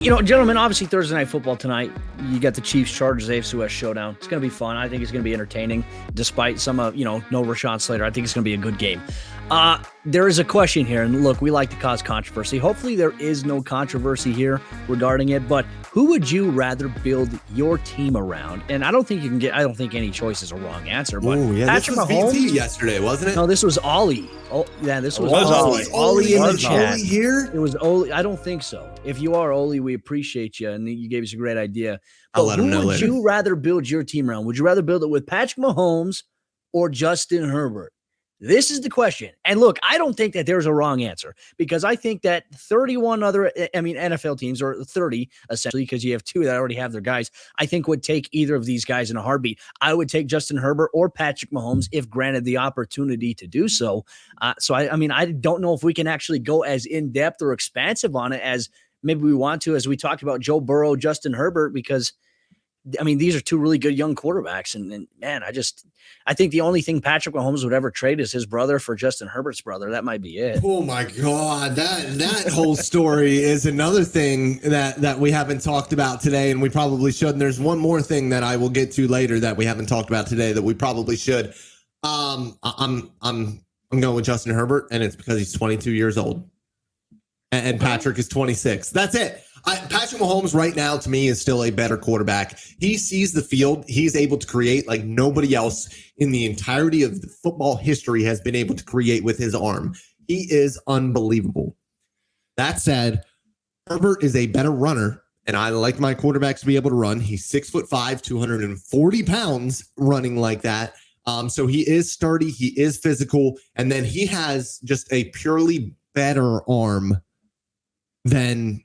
Gentlemen, obviously Thursday Night Football tonight. You got the Chiefs, Chargers, AFC West showdown. It's going to be fun. I think it's going to be entertaining, despite some no Rashawn Slater. I think it's going to be a good game. There is a question here, and look, we like to cause controversy. Hopefully there is no controversy here regarding it, but who would you rather build your team around? And I don't think any choice is a wrong answer, but Patrick Mahomes VT yesterday, wasn't it? No, this was Ollie. Oh, yeah, this was Ollie. Ollie in the chat. Ollie here? It was Ollie. I don't think so. If you are Ollie, we appreciate you, and you gave us a great idea. But I'll let him know later. Who would you rather build your team around? Would you rather build it with Patrick Mahomes or Justin Herbert? This is the question. And look, I don't think that there's a wrong answer, because I think that 31 other, NFL teams, or 30 essentially, because you have two that already have their guys, I think would take either of these guys in a heartbeat. I would take Justin Herbert or Patrick Mahomes if granted the opportunity to do so. I don't know if we can actually go as in-depth or expansive on it as maybe we want to, as we talked about Joe Burrow, Justin Herbert, because these are two really good young quarterbacks. And man, I think the only thing Patrick Mahomes would ever trade is his brother for Justin Herbert's brother. That might be it. Oh my God. That whole story is another thing that we haven't talked about today, and we probably should. And there's one more thing that I will get to later that we haven't talked about today that we probably should. I'm going with Justin Herbert, and it's because he's 22 years old and Patrick is 26. That's it. Patrick Mahomes right now, to me, is still a better quarterback. He sees the field. He's able to create like nobody else in the entirety of the football history has been able to create with his arm. He is unbelievable. That said, Herbert is a better runner, and I like my quarterbacks to be able to run. He's 6'5", 240 pounds running like that. So he is sturdy. He is physical. And then he has just a purely better arm than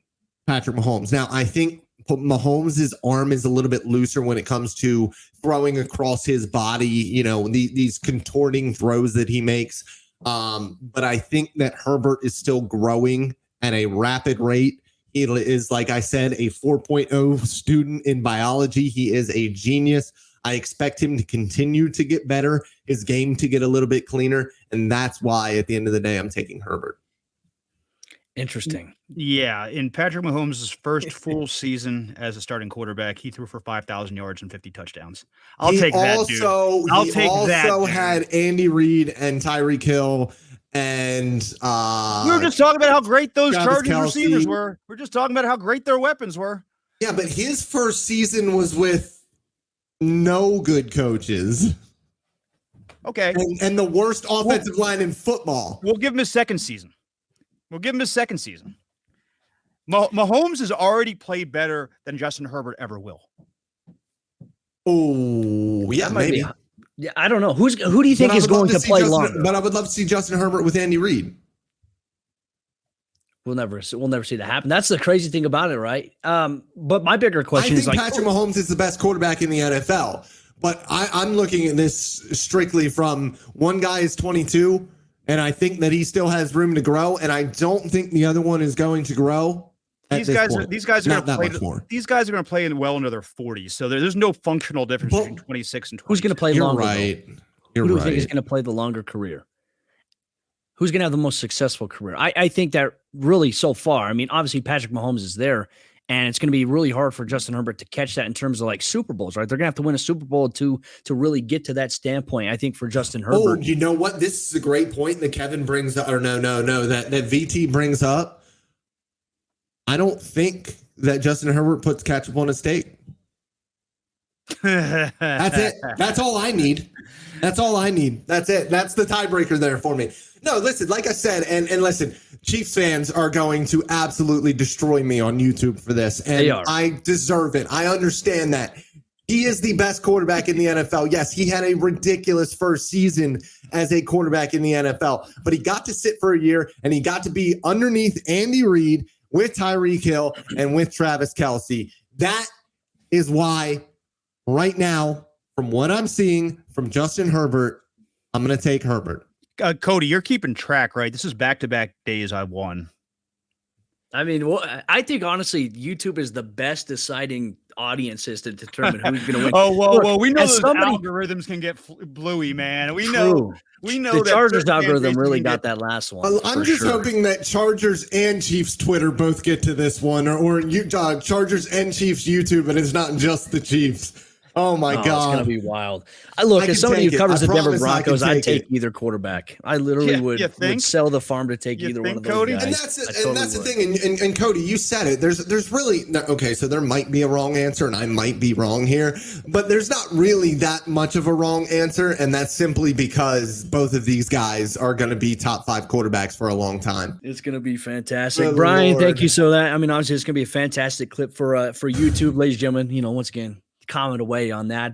Patrick Mahomes. Now, I think Mahomes' arm is a little bit looser when it comes to throwing across his body, these contorting throws that he makes. But I think that Herbert is still growing at a rapid rate. He is, like I said, a 4.0 student in biology. He is a genius. I expect him to continue to get better, his game to get a little bit cleaner. And that's why, at the end of the day, I'm taking Herbert. Interesting. Yeah, in Patrick Mahomes' first full season as a starting quarterback, he threw for 5,000 yards and 50 touchdowns. I'll take that, dude. He also had Andy Reid and Tyreek Hill, and we were just talking about how great those Travis Chargers receivers were. We're just talking about how great their weapons were. Yeah, but his first season was with no good coaches. Okay. And the worst offensive line in football. We'll give him his second season. Mahomes has already played better than Justin Herbert ever will. Oh, yeah, maybe. Yeah, I don't know. Who do you think is going to play longer? But I would love to see Justin Herbert with Andy Reid. We'll never see that happen. That's the crazy thing about it, right? But my bigger question is, Patrick Mahomes is the best quarterback in the NFL. But I'm looking at this strictly from one guy is 22. And I think that he still has room to grow, and I don't think the other one is going to grow. These guys are going to play well into their 40s, so there's no functional difference between 26 and 20. Who's going to play longer? Right. Who do you think is going to play the longer career? Who's going to have the most successful career? I think that really so far. Obviously Patrick Mahomes is there, and it's going to be really hard for Justin Herbert to catch that in terms of like Super Bowls, right? They're going to have to win a Super Bowl to really get to that standpoint, I think, for Justin Herbert. Oh, you know what? This is a great point that Kevin brings up, or no, that VT brings up. I don't think that Justin Herbert puts ketchup on a steak. That's it. That's all I need. That's it. That's the tiebreaker there for me. No, listen, like I said, and listen, Chiefs fans are going to absolutely destroy me on YouTube for this. And I deserve it. I understand that. He is the best quarterback in the NFL. Yes, he had a ridiculous first season as a quarterback in the NFL, but he got to sit for a year and he got to be underneath Andy Reid with Tyreek Hill and with Travis Kelce. That is why right now, from what I'm seeing from Justin Herbert, I'm going to take Herbert. Cody, you're keeping track, right? This is back-to-back days I won. I think honestly, YouTube is the best deciding audiences to determine who's going to win. Oh, well, Look, we know as those somebody- algorithms can get bluey, man. We True. know the that Chargers certain fan algorithm bases really can got get- that last one. Well, I'm for just sure. hoping that Chargers and Chiefs Twitter both get to this one, or Chargers and Chiefs YouTube, and it's not just the Chiefs. Oh my Oh, God, it's gonna be wild. Look, I as can somebody take who it. covers I the Denver promise I can Broncos, I'd take take it. either quarterback. I literally Yeah, would you think? sell the farm to take You either one think, of those Cody? guys. And that's I it, totally and that's would. the thing. And Cody, you said it. There's really okay. So there might be a wrong answer, and I might be wrong here, but there's not really that much of a wrong answer, and that's simply because both of these guys are going to be top 5 quarterbacks for a long time. It's gonna be fantastic, Good Brian. Lord. Thank you so that. I mean, obviously, it's gonna be a fantastic clip for YouTube, ladies and gentlemen. Once again, comment away on that.